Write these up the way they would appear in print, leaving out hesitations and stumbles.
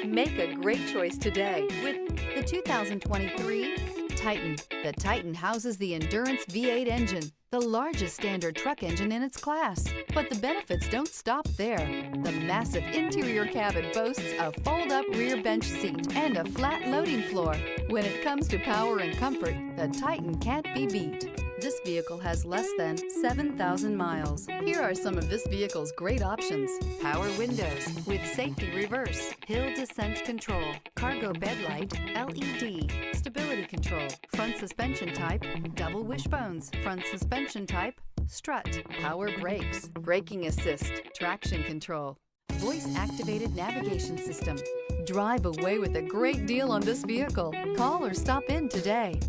Make a great choice today with the 2023 Titan. The Titan houses the Endurance V8 engine, the largest standard truck engine in its class. But the benefits don't stop there. The massive interior cabin boasts a fold-up rear bench seat and a flat loading floor. When it comes to power and comfort, the Titan can't be beat. This vehicle has less than 7,000 miles. Here are some of this vehicle's great options: power windows with safety reverse, hill descent control, cargo bed light, LED, stability control, front suspension type, double wishbones, front suspension type, strut, power brakes, braking assist, traction control, voice-activated navigation system. Drive away with a great deal on this vehicle. Call or stop in today.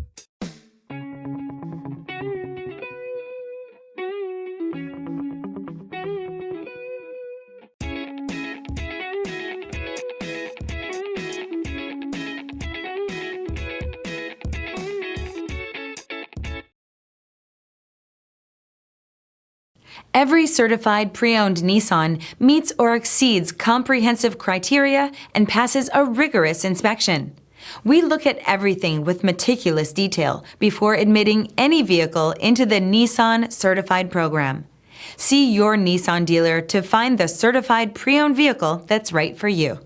Every certified pre-owned Nissan meets or exceeds comprehensive criteria and passes a rigorous inspection. We look at everything with meticulous detail before admitting any vehicle into the Nissan Certified program. See your Nissan dealer to find the certified pre-owned vehicle that's right for you.